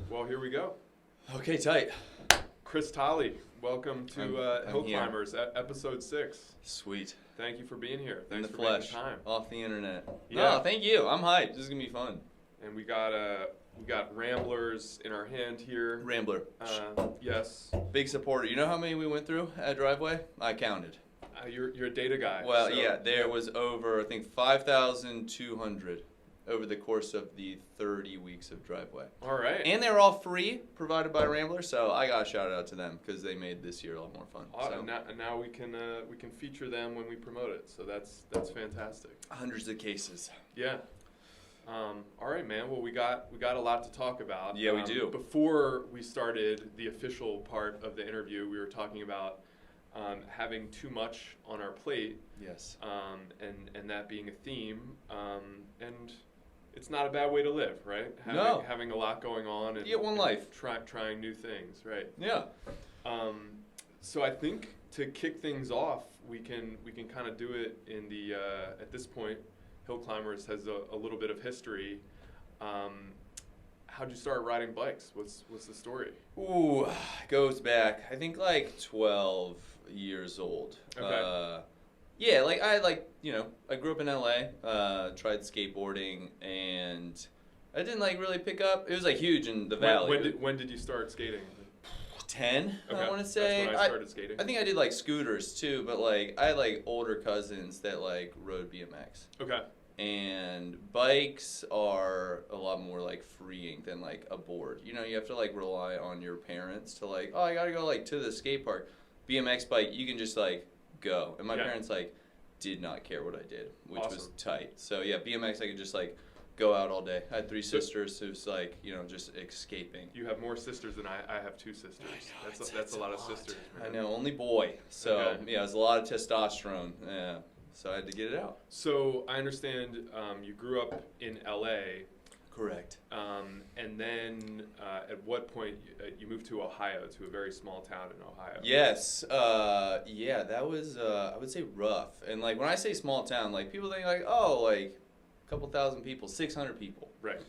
Well, here we go. Okay, tight. Chris Tolley, welcome to I'm Hill here. Climbers, episode 6. Sweet. Thank you for being here. In Thanks the for flesh, making time. off the internet. Yeah. No, thank you. I'm hyped. This is gonna be fun. And we got Ramblers in our hand here. Rambler. Yes. Big supporter. You know how many we went through at Driveway? I counted. You're a data guy. Well, so, yeah, there was over, I think, 5,200 over the course of the 30 weeks of Driveway. All right. And they were all free, provided by Rambler, so I got to shout out to them because they made this year a lot more fun. Awesome. Now we can feature them when we promote it, so that's fantastic. Hundreds of cases. Yeah. All right, man. Well, we got a lot to talk about. Yeah, we do. Before we started the official part of the interview, we were talking about having too much on our plate. Yes. And that being a theme. And it's not a bad way to live, right? Having a lot going on and you get one life. Trying new things, right? Yeah. So I think to kick things off, we can kind of do it in the at this point. Hill Climbers has a little bit of history. How'd you start riding bikes? What's the story? Ooh, goes back, I think, like 12 years old. Okay. Yeah, I grew up in LA, tried skateboarding, and I didn't really pick up. It was huge in the valley. When did you start skating? 10, Okay. I want to say. That's when I started skating. I think I did scooters too, but I had older cousins that rode BMX. Okay. And bikes are a lot more freeing than a board. You have to rely on your parents to I gotta go to the skate park. BMX bike, you can just go. And my parents did not care what I did, which was Awesome. tight. So yeah, BMX I could just go out all day. I had 3 sisters who's just escaping. You have more sisters than I have 2 sisters. I know, That's a lot of sisters. Man. I know, only boy. So Okay. yeah, it's a lot of testosterone. Yeah. So I had to get it out. So I understand you grew up in LA. Correct. And then at what point you moved to Ohio, to a very small town in Ohio? Yes. Yeah, that was, I would say, rough. And when I say small town, people think a couple thousand people, 600 people. Right.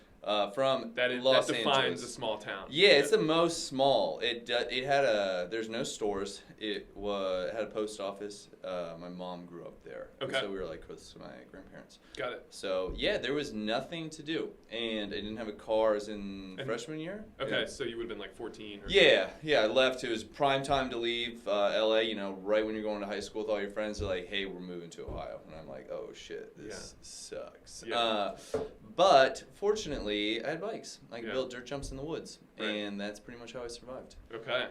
From That Los defines Angeles. a small town. Yeah, it's the most small. It had there's no stores. It had a post office. My mom grew up there. Okay. So we were close to my grandparents. Got it. So yeah, there was nothing to do, and I didn't have a car as in freshman year. Okay, Yeah. so you would have been 14 or Yeah, I left. It was prime time to leave LA, right when you're going to high school with all your friends. They're hey, we're moving to Ohio. And I'm oh shit, this sucks. Yeah. But fortunately, I had bikes. I could Yeah. build dirt jumps in the woods. Right. And that's pretty much how I survived. Okay.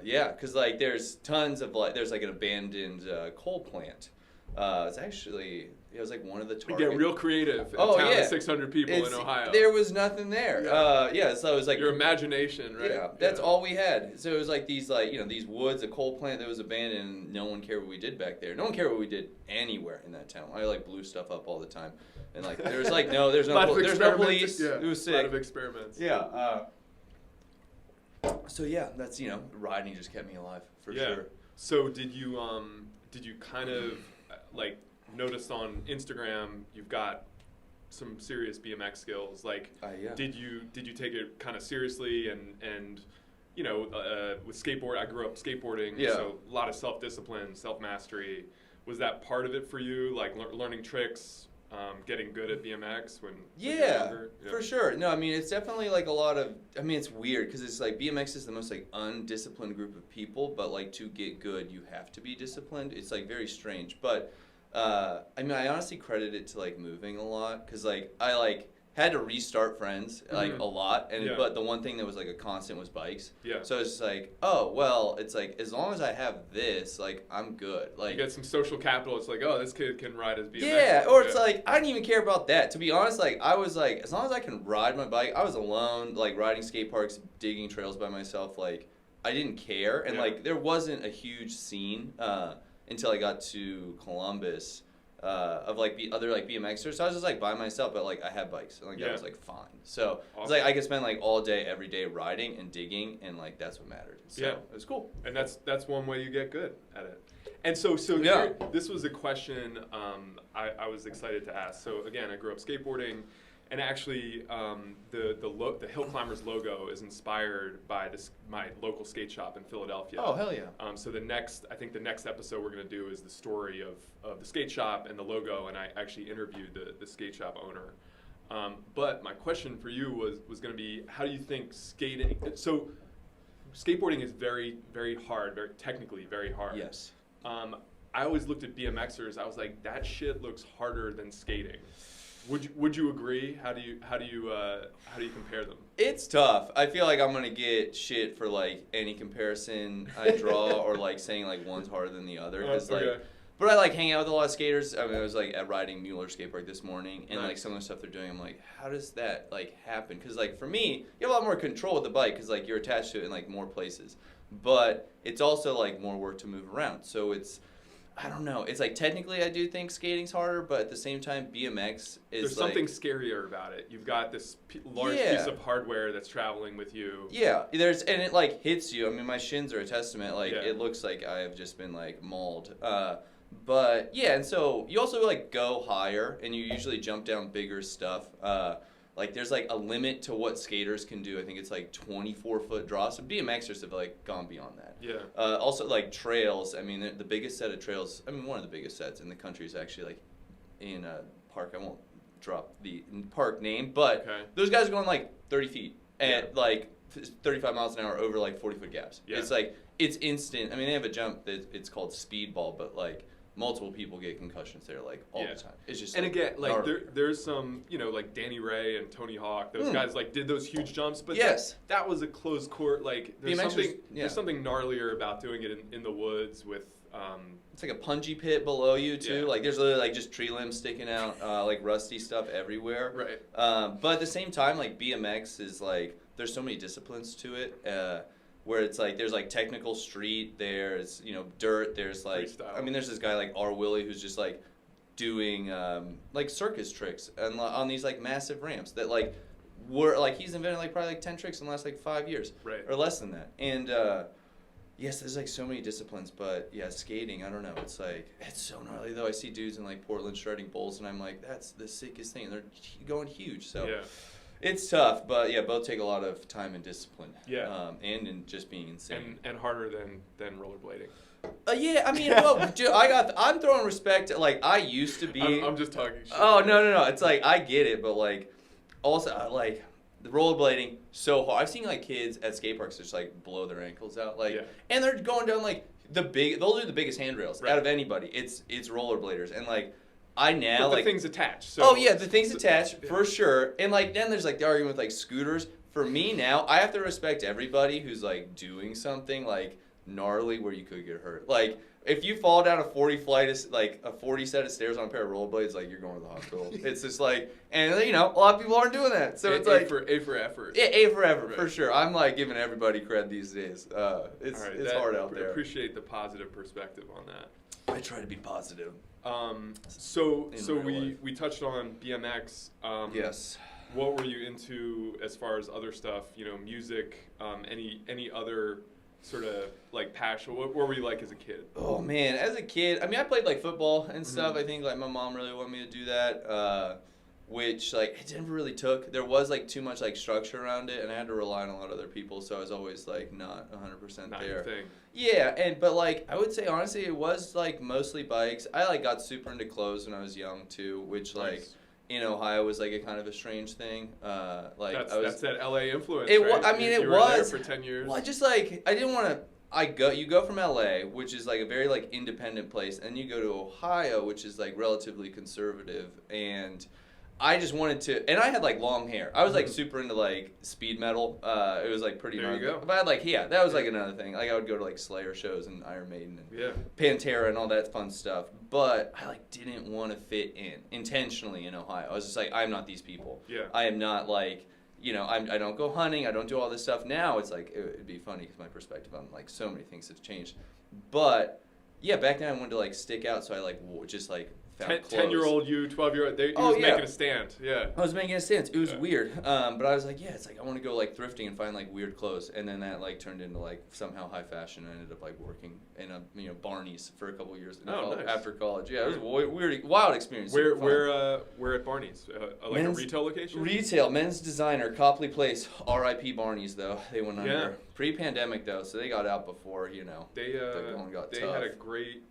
Yeah, because there's tons of, there's an abandoned coal plant. It's actually, it was one of the target. Get real creative in Oh, a town yeah. of 600 people in Ohio. There was nothing there. Yeah. So it was Your imagination, right? Yeah, that's all we had. So it was these these woods, a coal plant that was abandoned, and no one cared what we did back there. No one cared what we did anywhere in that town. I blew stuff up all the time, and there's there's no police. Yeah. It was A lot sick. of experiments. Yeah. So yeah, that's riding just kept me alive for sure. So did you kind of notice on Instagram you've got some serious BMX skills? Yeah. Did you take it kind of seriously and with skateboard, I grew up skateboarding, Yeah. so a lot of self-discipline, self-mastery. Was that part of it for you, learning tricks, getting good at BMX when you were younger? Yeah, for sure. No, it's definitely a lot of, it's weird because it's BMX is the most undisciplined group of people, but to get good you have to be disciplined. It's very strange, but I honestly credit it to moving a lot because I had to restart friends a lot, and but the one thing that was a constant was bikes. Yeah. So it's just oh well, it's as long as I have this, I'm good. You get some social capital. It's oh, this kid can ride his BMX. Yeah, or it's I didn't even care about that. To be honest, I was as long as I can ride my bike, I was alone, riding skate parks, digging trails by myself. I didn't care, and there wasn't a huge scene until I got to Columbus. Of other BMXers, so I was just by myself, but I had bikes, and that was fine. So Awesome. it's I could spend all day, every day riding and digging, and that's what mattered. So it was cool. And that's one way you get good at it. And so Yeah. this was a question I was excited to ask. So again, I grew up skateboarding, And actually, the Hill Climbers logo is inspired by my local skate shop in Philadelphia. Oh, hell yeah. So the next episode we're going to do is the story of the skate shop and the logo, and I actually interviewed the skate shop owner. But my question for you was going to be, how do you think skating? So skateboarding is very, very hard, technically very hard. Yes. I always looked at BMXers. I was like, that shit looks harder than skating. Would you agree? How do you compare them? It's tough. I feel like I'm gonna get shit for like any comparison I draw or like saying like one's harder than the other. Okay. But I like hanging out with a lot of skaters. I mean, I was like at riding Mueller skateboard this morning, and Nice. like some of the stuff they're doing, I'm like, how does that like happen? Because like for me, you have a lot more control with the bike because like you're attached to it in like more places. But it's also like more work to move around. So I don't know. It's like technically I do think skating's harder, but at the same time, BMX is There's something scarier about it. You've got this large piece of hardware that's traveling with you. Yeah, and it like hits you. I mean, my shins are a testament. Like Yeah. it looks like I have just been like mauled. But yeah, and so you also like go higher, and you usually jump down bigger stuff. Like there's like a limit to what skaters can do. I think it's like 24-foot draw. So BMXers have like gone beyond that. Yeah. Also like trails. I mean, the biggest set of trails. I mean, one of the biggest sets in the country is actually like in a park. I won't drop the park name, but those guys are going like 30 feet at like 35 miles an hour over like 40-foot gaps. Yeah. It's like it's instant. I mean, they have a jump that it's called speedball, but like multiple people get concussions there like all the time. It's just and again like gnarly. there's some like Danny Ray and Tony Hawk. Those guys like did those huge jumps, but that was a closed court. Like there's something gnarlier about doing it in the woods with. It's like a punji pit below you too. Yeah. Like there's literally like just tree limbs sticking out, like rusty stuff everywhere. Right. But at the same time, like BMX is like there's so many disciplines to it. Where it's like there's like technical street, there's dirt, there's like Freestyle. I mean there's this guy like R. Willie who's just like doing like circus tricks and on these like massive ramps that like were like he's invented like probably like 10 tricks in the last like 5 years or less than that. And yes, there's like so many disciplines, but yeah, skating, I don't know, it's like it's so gnarly though. I see dudes in like Portland shredding bowls and I'm like that's the sickest thing. They're going huge. So yeah. It's tough, but yeah, both take a lot of time and discipline. Yeah. And in just being insane. And harder than rollerblading. Yeah, I mean, well, dude, I'm throwing respect. Like I used to be. I'm just talking shit. Oh no! It's like I get it, but like also like the rollerblading so hard. I've seen like kids at skate parks just like blow their ankles out, like, and they're going down like they'll do the biggest handrails out of anybody. It's rollerbladers, and like. But the thing's attached. So, oh yeah, the thing's attached for sure. And like then there's like the argument with like scooters. For me now, I have to respect everybody who's like doing something like gnarly where you could get hurt. Like if you fall down a 40 set of stairs on a pair of rollerblades, like you're going to the hospital. It's just like, and a lot of people aren't doing that. So it's like A for effort. Yeah, A for effort for sure. I'm like giving everybody cred these days. It's hard out there. I appreciate the positive perspective on that. I try to be positive. So we touched on BMX. Yes. What were you into as far as other stuff? Music. Any other sort of like passion? What were you like as a kid? Oh man, as a kid, I mean, I played like football and stuff. I think like my mom really wanted me to do that. Which like it never really took. There was like too much like structure around it, and I had to rely on a lot of other people, so I was always like not 100% there. Not your thing. Yeah, but like I would say honestly, it was like mostly bikes. I like got super into clothes when I was young too, which like in Ohio was like a kind of a strange thing. That's that LA influence. It right? I mean, you it were was there for 10 years. Well, I just like I didn't want to. You go from LA, which is like a very like independent place, and you go to Ohio, which is like relatively conservative, and I just wanted to, and I had like long hair. I was like super into like speed metal. It was like pretty. There you go. But I had like that was like another thing. Like I would go to like Slayer shows and Iron Maiden and Pantera and all that fun stuff. But I like didn't want to fit in intentionally in Ohio. I was just like I'm not these people. Yeah. I am not like. I don't go hunting. I don't do all this stuff. Now it's like it'd be funny because my perspective on like so many things have changed. But yeah, back then I wanted to like stick out, so I like just like found clothes. 10-year-old you, 12-year-old, he was making a stand. Yeah. I was making a stand. It was weird. But I was like, it's like I want to go like thrifting and find like weird clothes. And then that like turned into like somehow high fashion. I ended up like working in a Barney's for a couple of years nice. after college. Yeah, it was a weird, wild experience. Where at Barney's? Like a retail location? Retail, men's designer, Copley Place. R.I.P. Barney's though. They went under. Pre-pandemic though, so they got out before They got tough. had a great.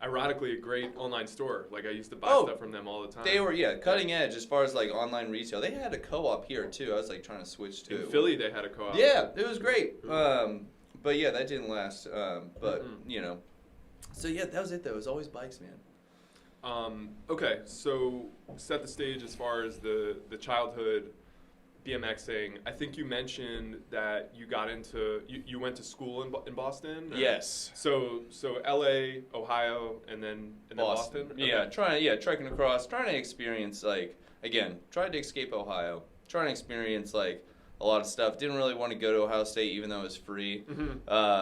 Ironically, a great online store. Like I used to buy stuff from them all the time. They were cutting edge as far as like online retail. They had a co-op here too. I was like trying to switch to. In Philly, they had a co-op. Yeah, it was great. But yeah, that didn't last. So yeah, that was it though. It was always bikes, man. Okay, so set the stage as far as the childhood BMXing. I think you mentioned that you got into you went to school in Boston. Or? Yes. So LA, Ohio, and then Boston. Okay. Yeah, trekking across, trying to experience tried to escape Ohio, trying to experience like a lot of stuff. Didn't really want to go to Ohio State even though it was free,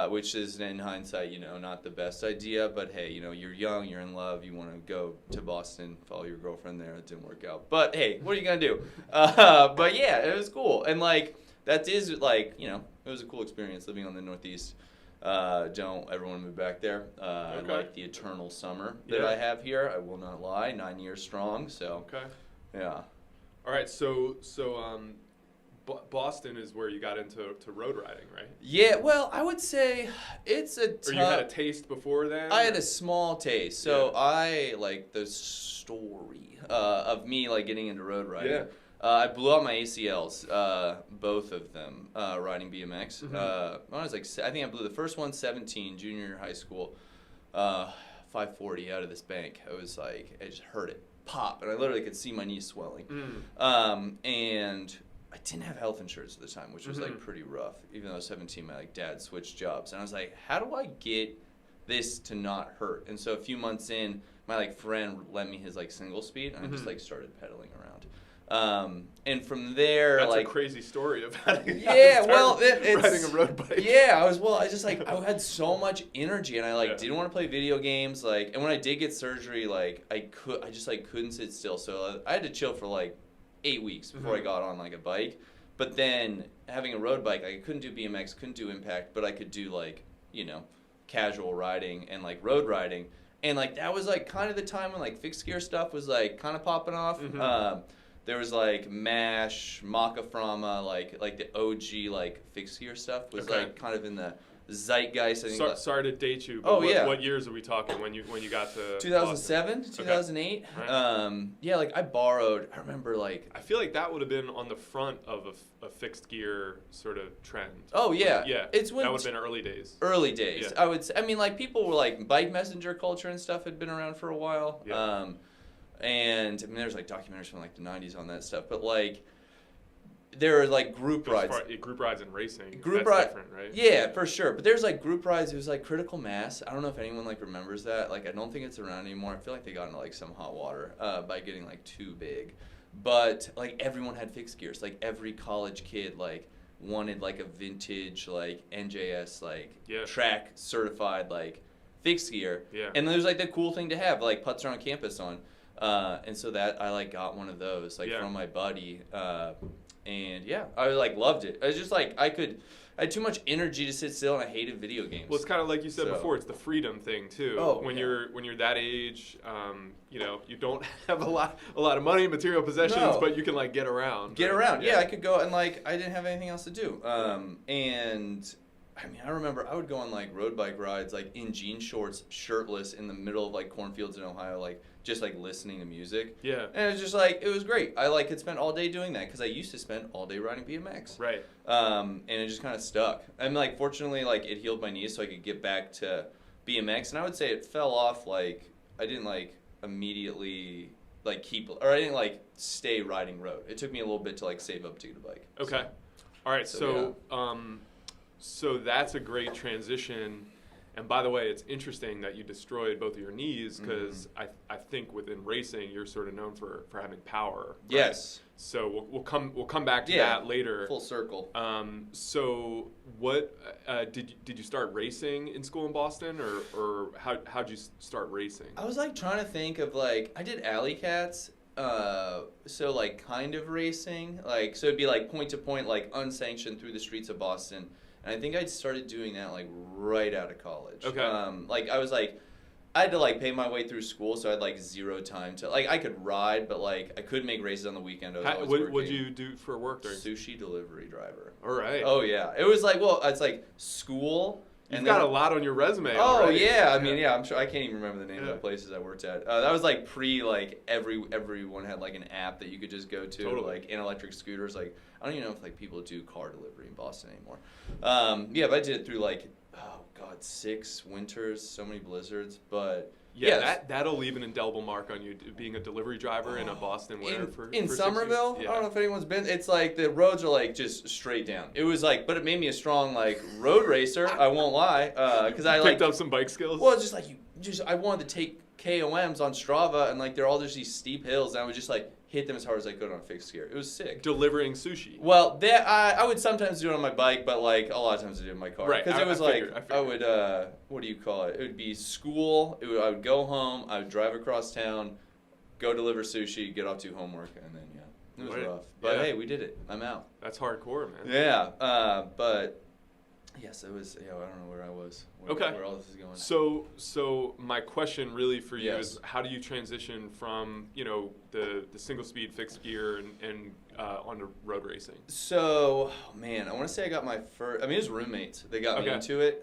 which is in hindsight, not the best idea. But hey, you're young, you're in love, you want to go to Boston, follow your girlfriend there. It didn't work out. But hey, what are you gonna do? But yeah, it was cool, and like that is like it was a cool experience living on the Northeast. Don't ever want to move back there. I like the eternal summer that I have here. I will not lie, 9 years strong. So yeah. All right, so Boston is where you got into road riding, right? Yeah, well, I would say it's a tough... Or you had a taste before then? I had a small taste. So I like the story of me like getting into road riding. Yeah. I blew out my ACLs, both of them, riding BMX. When I was like, I think I blew the first one 17, junior year high school, 540 out of this bank. I was like, I just heard it pop, and I literally could see my knees swelling. And I didn't have health insurance at the time, which was like pretty rough. Even though I was 17, my like dad switched jobs, and I was like, how do I get this to not hurt? And so a few months in, my like friend lent me his like single speed, and I just like started pedaling around. And from there, that's like a crazy story of how to riding a road bike. Yeah, I just like I had so much energy, and I like didn't want to play video games. Like, and when I did get surgery, like I just like couldn't sit still. So I had to chill for like 8 weeks before I got on like a bike. But then having a road bike, I couldn't do BMX, couldn't do impact, but I could do like casual riding and like road riding, and like that was like kind of the time when like fixed gear stuff was like kind of popping off. There was like MASH, Maka Frama, like the OG like fixed gear stuff was like kind of in the zeitgeist. I think. Sorry to date you, but what years are we talking when you got to 2007, Boston? 2008? Right. Yeah, like I borrowed. I remember like. I feel like that would have been on the front of a fixed gear sort of trend. Oh yeah, yeah. It's when that would have been early days. Early days, yeah. I would say. I mean, like people were like bike messenger culture and stuff had been around for a while. Yeah. And I mean, there's like documentaries from like the 90s on that stuff, but like there are like group rides. Group rides and racing. Group That's different, right? Yeah, for sure. But there's like group rides. It was like Critical Mass. I don't know if anyone like remembers that. Like I don't think it's around anymore. I feel like they got into like some hot water by getting like too big. But like everyone had fixed gears. Like every college kid like wanted like a vintage like NJS like track certified like fixed gear. Yeah. And there's like the cool thing to have like putts around campus on. And so that I like got one of those like from my buddy, and yeah, I like loved it. I was just like I had too much energy to sit still, and I hated video games. Well, it's kind of like you said before. It's the freedom thing too. Oh, when you're that age, you don't have a lot of money, material possessions, but you can like get around. Yeah, I could go and like I didn't have anything else to do. And I mean, I remember I would go on like road bike rides like in jean shorts, shirtless, in the middle of like cornfields in Ohio, like just like listening to music. Yeah. And it was just like, it was great. I like could spend all day doing that because I used to spend all day riding BMX. Right. And it just kind of stuck. And like fortunately, like it healed my knees so I could get back to BMX. And I would say it fell off like I didn't like immediately like I didn't like stay riding road. It took me a little bit to like save up to get a bike. Okay. All right. So that's a great transition And by the way, it's interesting that you destroyed both of your knees because I think within racing you're sort of known for having power. Right? Yes. So we'll come back to that later. Full circle. So what did you start racing in school in Boston, or how'd you start racing? I was like trying to think of like I did alley cats. So like kind of racing, like so it'd be like point to point, like unsanctioned through the streets of Boston. And I think I started doing that like right out of college. Okay. Like I was like, I had to like pay my way through school, so I had like zero time to like I could ride, but like I couldn't make races on the weekend. I was always working. What'd you do for work? Sushi delivery driver. All right. Oh yeah, it was like it's like school. You've got a lot on your resume. Oh already. yeah, I mean I'm sure I can't even remember the name of the places I worked at. That was like like everyone had like an app that you could just go to, like in electric scooters. Like I don't even know if like people do car delivery in Boston anymore. But I did it through like 6 winters, so many blizzards, but. Yeah, that'll leave an indelible mark on you being a delivery driver in a Boston winter in Somerville. I don't know if anyone's been. It's like the roads are like just straight down. It was like, but it made me a strong like road racer. I won't lie, because I picked up some bike skills. Well, it's just like I wanted to take KOMs on Strava, and like they're all just these steep hills, and I would just like hit them as hard as I could on a fixed gear. It was sick. Delivering sushi. Well, I would sometimes do it on my bike, but like a lot of times I did it in my car. Right. Because it was I would what do you call it? It would be school. I would go home. I would drive across town, go deliver sushi, get off to homework, and then it was rough. But hey, we did it. I'm out. That's hardcore, man. Yeah. But yes, it was. I don't know where I was. Where all this is going. So my question really for you is, how do you transition from the single speed fixed gear and onto road racing? So man, I want to say I got my first. I mean, it was roommates that got me into it.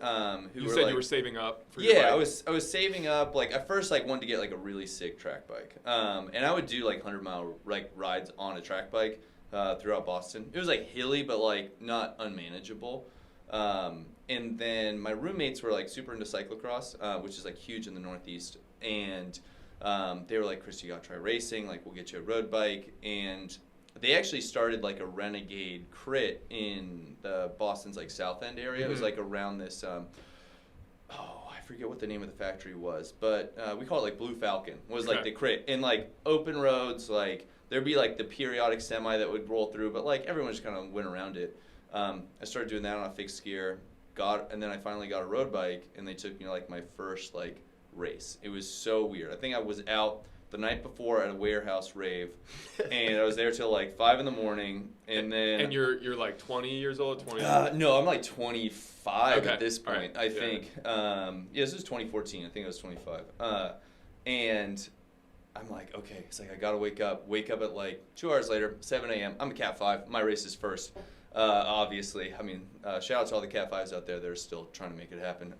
You said you were saving up for your bike. I was saving up. Like at first, like wanted to get like a really sick track bike. And I would do like 100-mile like rides on a track bike throughout Boston. It was like hilly, but like not unmanageable. And then my roommates were like super into cyclocross, which is like huge in the Northeast. And they were like, Chris, you gotta try racing. Like, we'll get you a road bike. And they actually started like a Renegade crit in the Boston's like South End area. It was like around this. I forget what the name of the factory was, but we call it like Blue Falcon. Was like the crit in like open roads. Like there'd be like the periodic semi that would roll through, but like everyone just kind of went around it. I started doing that on a fixed gear, and then I finally got a road bike, and they took me to like my first like race. It was so weird. I think I was out the night before at a warehouse rave, and I was there till like 5 a.m, and then. And you're like 20 years old, 20. No, I'm like 25 at this point. Right. I think. This was 2014. I think I was 25. And I'm like, okay, it's like I gotta wake up at like 2 hours later, 7 a.m. I'm a Cat 5. My race is first. Obviously, I mean, shout out to all the Cat 5s out there that are still trying to make it happen.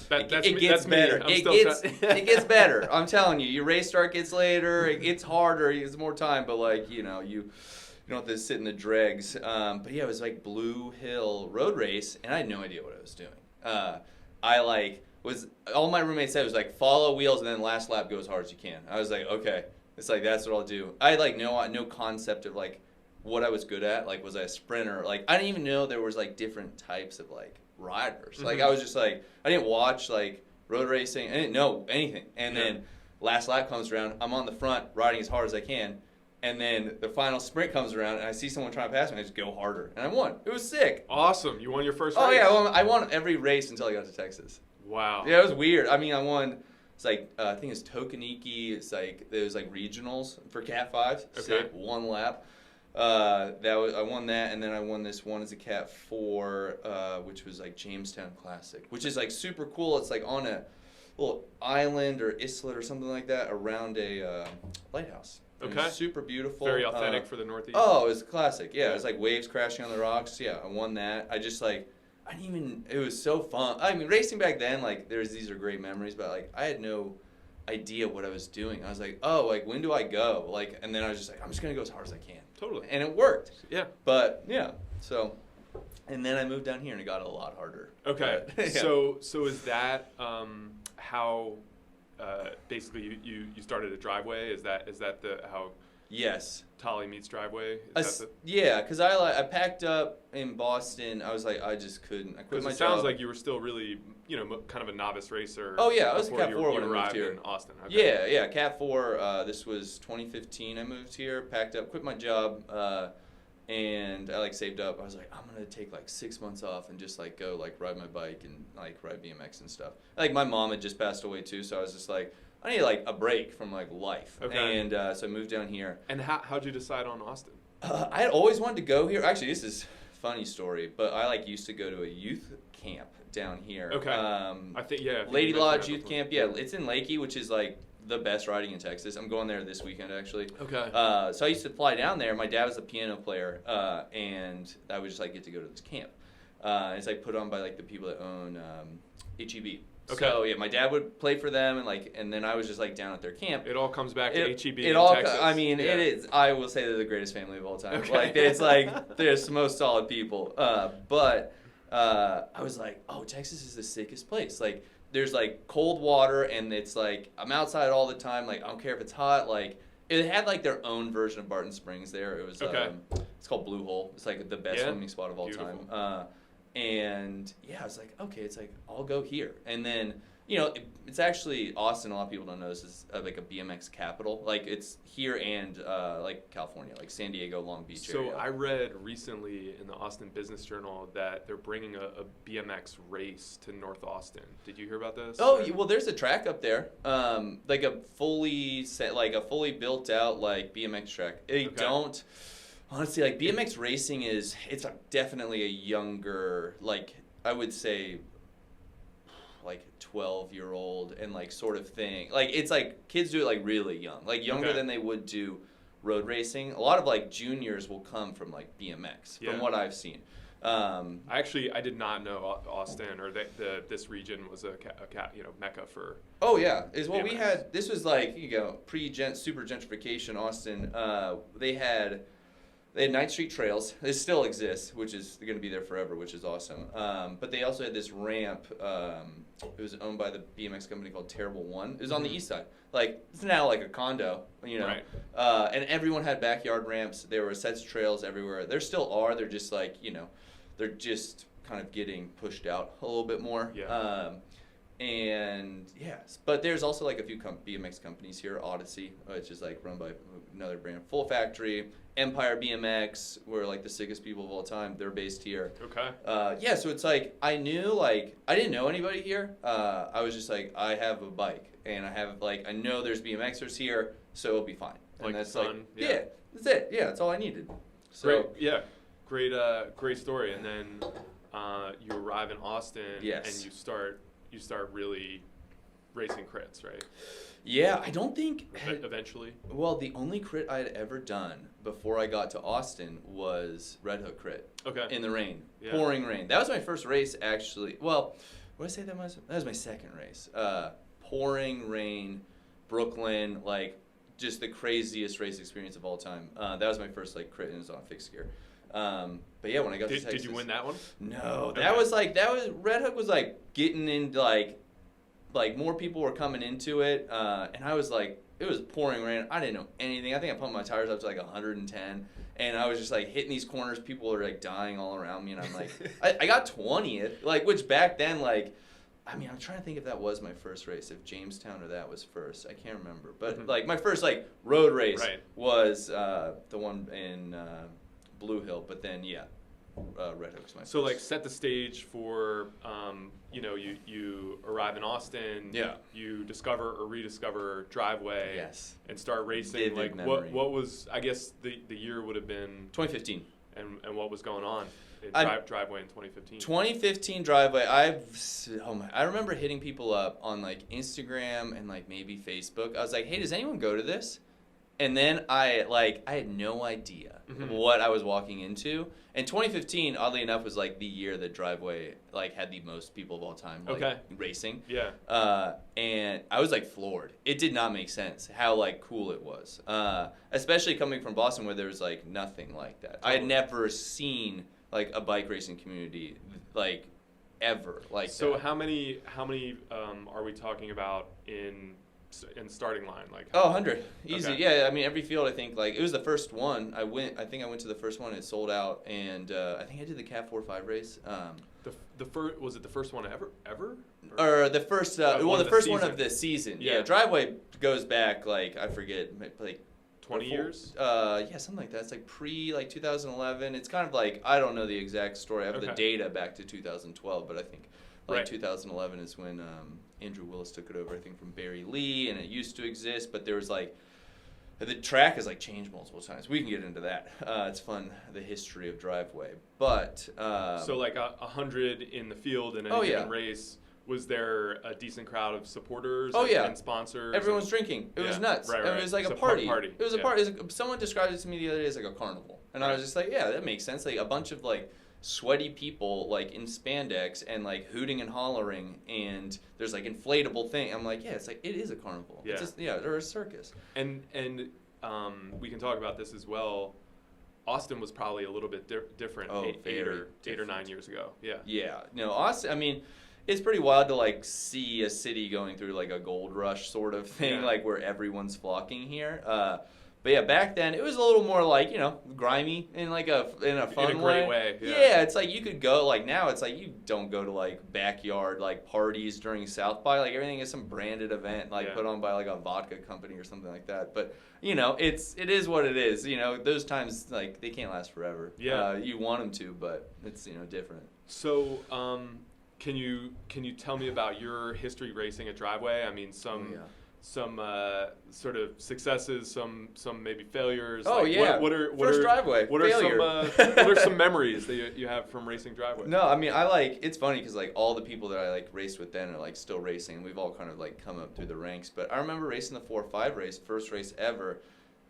It gets better. It gets better. I'm telling you, your race start gets later. It gets harder. It's more time, but like you don't have to sit in the dregs. But yeah, it was like Blue Hill road race, and I had no idea what I was doing. All my roommates said was like follow wheels and then last lap go as hard as you can. I was like, okay, it's like that's what I'll do. I had like no concept of like what I was good at. Like, was I a sprinter? Like, I didn't even know there was like different types of like riders. Like, I was just like, I didn't watch like road racing. I didn't know anything. And then last lap comes around, I'm on the front riding as hard as I can. And then the final sprint comes around, and I see someone trying to pass me, I just go harder. And I won. It was sick. Awesome. You won your first race? Oh, yeah. I won every race until I got to Texas. Wow. Yeah, it was weird. I mean, I won, it's like, I think it's Tokeniki. It's like, there was like regionals for Cat 5s. Okay. Sick. 1 lap. I won that, and then I won this one as a Cat 4, which was like Jamestown Classic, which is like super cool. It's like on a little island or islet or something like that around a lighthouse. Okay. Super beautiful. Very authentic for the Northeast. Oh, it was classic. Yeah, it was like waves crashing on the rocks. Yeah, I won that. It was so fun. I mean, racing back then, like, these are great memories, but like, I had no idea what I was doing. I was like, oh, like, when do I go? Like, and then I was just like, I'm just gonna go as hard as I can. Totally. And it worked. Yeah. But yeah, so, and then I moved down here and it got a lot harder. Okay. But, yeah. So is that how basically you started a driveway? Is that how? Yes. Tolley meets driveway. Is Yeah, because I packed up in Boston. I was like, I just couldn't. I quit my job. It sounds like you were still really, kind of a novice racer. Oh yeah, I was Cat 4 when I moved arrived here. in Austin. Okay. Yeah, Cat 4. This was 2015. I moved here, packed up, quit my job, and I saved up. I was like, I'm gonna take 6 months off and just go ride my bike and ride BMX and stuff. My mom had just passed away too, so I was just like, I need a break from life. Okay. And so I moved down here. And how'd you decide on Austin? I had always wanted to go here. Actually, this is a funny story, but I used to go to a youth camp down here. Okay. I think Lady Lodge Youth Camp. Yeah, it's in Lakey, which is the best riding in Texas. I'm going there this weekend actually. Okay. So I used to fly down there. My dad was a piano player, and I would just get to go to this camp. It's put on by the people that own HEB. Okay. So yeah, my dad would play for them, and then I was just down at their camp. It all comes back to HEB in Texas. I mean, yeah. It is. I will say they're the greatest family of all time. Okay. It's they're the most solid people. But I was oh, Texas is the sickest place. There's cold water, and it's I'm outside all the time. I don't care if it's hot. It had their own version of Barton Springs there. It was okay. It's called Blue Hole. It's the best swimming spot of all Beautiful. time. And yeah, I was okay, it's I'll go here. And then, it's actually Austin, a lot of people don't know this is a BMX capital. It's here and California, San Diego, Long Beach area. So I read recently in the Austin Business Journal that they're bringing a BMX race to North Austin. Did you hear about this? Oh, well, there's a track up there, a fully built out BMX track. They don't. Honestly, BMX racing it's definitely a younger, I would say, 12-year-old and sort of thing. It's kids do it really young, younger okay. than they would do road racing. A lot of juniors will come from BMX, from what I've seen. I did not know Austin or this region was a mecca for. Oh yeah, BMX. We had. This was super gentrification Austin. They had 9th Street Trails. It still exists, which is going to be there forever, which is awesome. But they also had this ramp. It was owned by the BMX company called Terrible One. It was on the east side. It's now a condo, Right. And everyone had backyard ramps. There were sets of trails everywhere. There still are. They're just they're just kind of getting pushed out a little bit more. Yeah. And yes, but there's also a few BMX companies here. Odyssey, which is run by another brand. Full Factory, Empire BMX, were the sickest people of all time. They're based here. Okay. Yeah, so it's I knew I didn't know anybody here. I was just I have a bike and I have I know there's BMXers here, so it'll be fine. And that's fun. Yeah, that's it. Yeah, that's all I needed. So great. Yeah. Great story. And then you arrive in Austin. Yes. And you start really racing crits, right? Yeah, I don't think... Eventually? Well, the only crit I had ever done before I got to Austin was Red Hook crit. Okay. In the rain. Yeah. Pouring rain. That was my first race, actually. Well, what did I say that was? That was my second race. Pouring rain, Brooklyn, just the craziest race experience of all time. That was my first, crit, and it was on fixed gear. But yeah, when I got to Texas... Did you win that one? No. Okay. That was, Red Hook was, getting into, more people were coming into it, and I was it was pouring rain. I didn't know anything. I think I pumped my tires up to 110, and I was just hitting these corners. People were dying all around me, and I'm I got 20th, which back then I mean, I'm trying to think if that was my first race, if Jamestown or that was first. I can't remember, but my first road race right. was the one in Blue Hill, but then yeah. Red Hook's my first. So set the stage for you arrive in Austin. Yeah. You discover or rediscover driveway. Yes. And start racing. Vivid memory. What was, I guess the year would have been 2015. And what was going on in driveway in 2015? 2015 driveway. I remember hitting people up on Instagram and maybe Facebook. I was hey, does anyone go to this? And then I had no idea what I was walking into. And 2015, oddly enough, was the year that driveway had the most people of all time racing. Yeah. And I was floored. It did not make sense how cool it was. Especially coming from Boston where there was nothing like that. Totally. I had never seen a bike racing community ever so that. How many are we talking about in in starting line? Like Oh, 100. Easy. Okay. Yeah, I mean, every field, I think, like, it was the first one. I think I went to the first one, it sold out, and I think I did the Cat 4-5 race. The first, was it the first one ever? Or the first, the first one of the season. Yeah. Driveway goes back, like, I forget, like 20 years? Yeah, something like that. It's like 2011. It's kind of like, I don't know the exact story. I have the data back to 2012, but I think like 2011 is when Andrew Willis took it over, I think, from Barry Lee, and it used to exist, but there was like, the track has like changed multiple times. We can get into that. It's fun, the history of Driveway. But so like 100 in the field in any given race. Was there a decent crowd of supporters and sponsors? Everyone's drinking. It was nuts. Right. It was like a party. It was a party. Someone described it to me the other day as like a carnival. And I was just like, yeah, that makes sense. Like a bunch of like sweaty people like in spandex and like hooting and hollering, and there's like inflatable thing. I'm like, yeah, it's like, it is a carnival. Yeah. It's just, or a circus. And we can talk about this as well. Austin was probably a little bit different 8 or 9 years ago. Yeah. Yeah. Austin, I mean, it's pretty wild to like see a city going through like a gold rush sort of thing, like where everyone's flocking here. But yeah, back then it was a little more like, grimy in like a fun way. Yeah, it's like you could go, like now it's like you don't go to like backyard like parties during South by, like everything is some branded event like put on by like a vodka company or something like that. But it is what it is. Those times like they can't last forever. Yeah. You want them to, but it's different. So can you tell me about your history racing at Driveway? I mean, some sort of successes, some maybe failures. Oh, yeah. What are Driveway. What failure. are some what are some memories that you have from racing Driveway? No, I mean, it's funny because like all the people that I like raced with then are like still racing. We've all kind of like come up through the ranks. But I remember racing the 4-5 race, first race ever.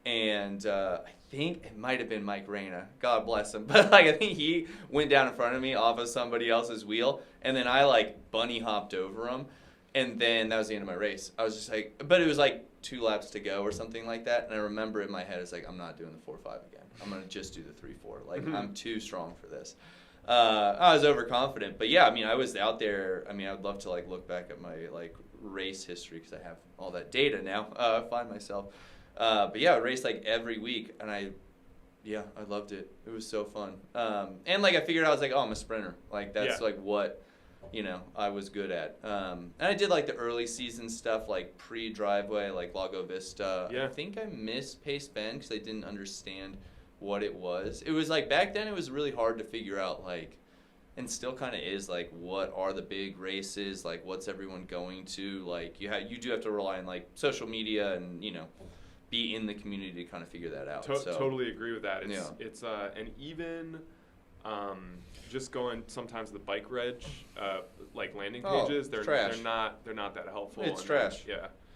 And I think it might have been Mike Reyna. God bless him. But like I think he went down in front of me off of somebody else's wheel. And then I like bunny hopped over him. And then that was the end of my race. I was just like, but it was like 2 laps to go or something like that. And I remember in my head, it's like, I'm not doing the 4-5 again. I'm going to just do the 3-4. Like, I'm too strong for this. I was overconfident. But yeah, I mean, I was out there. I mean, I would love to like look back at my like race history because I have all that data now. Find myself. But yeah, I raced like every week. And I loved it. It was so fun. And like I figured out, I was like, oh, I'm a sprinter. Like, that's like what I was good at. And I did like the early season stuff, like pre-Driveway, like Lago Vista. Yeah. I think I missed Pace Bend because I didn't understand what it was. It was like back then it was really hard to figure out like, and still kind of is, like what are the big races, like what's everyone going to, like you do have to rely on like social media and be in the community to kind of figure that out. Totally agree with that. It's and even just going sometimes the bike reg like landing pages, they're not that helpful. It's trash.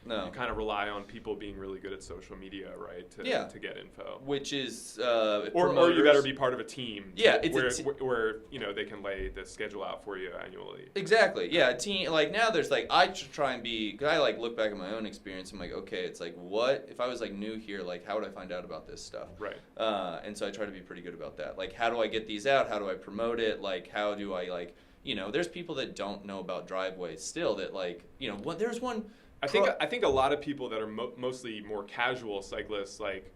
No. You kind of rely on people being really good at social media, right, to get info. Which is or you better be part of a team. Yeah, where they can lay the schedule out for you annually. Exactly. Yeah, a team like now there's like I try and be. Cause I like look back at my own experience. I'm like, okay, it's like what if I was like new here? Like how would I find out about this stuff? Right. And so I try to be pretty good about that. Like how do I get these out? How do I promote it? Like how do I like there's people that don't know about Driveway still that like there's one. I think a lot of people that are mostly more casual cyclists like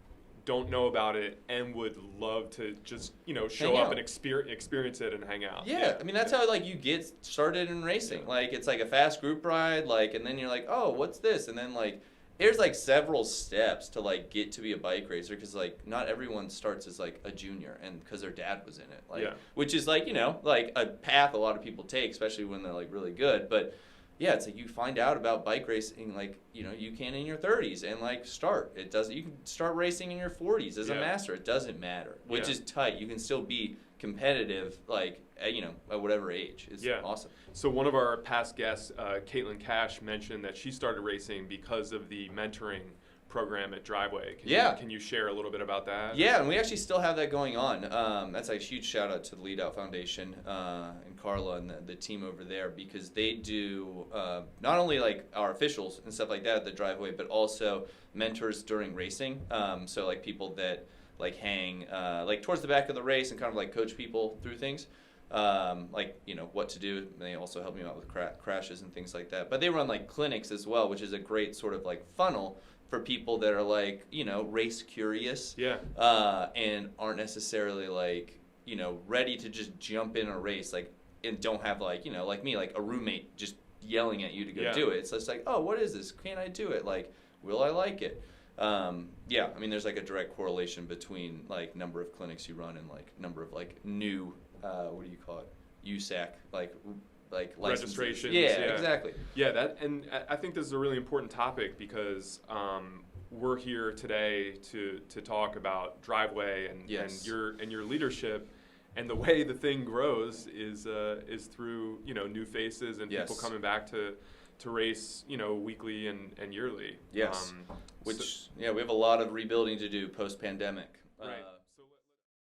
don't know about it and would love to just show up and experience it and hang out. Yeah. I mean that's how like you get started in racing. Like it's like a fast group ride, like, and then you're like, oh, what's this? And then like there's like several steps to like get to be a bike racer because like not everyone starts as like a junior and because their dad was in it, like which is like like a path a lot of people take, especially when they're like really good, but. Yeah, it's like you find out about bike racing like, you can in your 30s and like start. You can start racing in your 40s as a master. It doesn't matter, which is tight. You can still be competitive like, at whatever age. It's awesome. So one of our past guests, Caitlin Cash, mentioned that she started racing because of the mentoring program at Driveway. Can you share a little bit about that? Yeah, and we actually still have that going on. That's a huge shout out to the Lead Out Foundation and Carla and the team over there because they do not only like our officials and stuff like that at the Driveway, but also mentors during racing. So like people that like hang like towards the back of the race and kind of like coach people through things. like, you know, what to do. And they also help me out with crashes and things like that. But they run like clinics as well, which is a great sort of like funnel for people that are like, you know, race curious. Yeah. And aren't necessarily like, you know, ready to just jump in a race, like, and don't have like, you know, like me, like a roommate just yelling at you to go do it. It's just like, oh, what is this? Can I do it? Like, will I like it? Yeah, I mean, there's like a direct correlation between like number of clinics you run and like number of like new, what do you call it? USAC, like licenses. Registrations. Yeah, exactly. Yeah, that, and I think this is a really important topic because we're here today to talk about Driveway and your leadership, and the way the thing grows is through, you know, new faces and people coming back to race, you know, weekly and yearly. Yes. We have a lot of rebuilding to do post-pandemic. Right.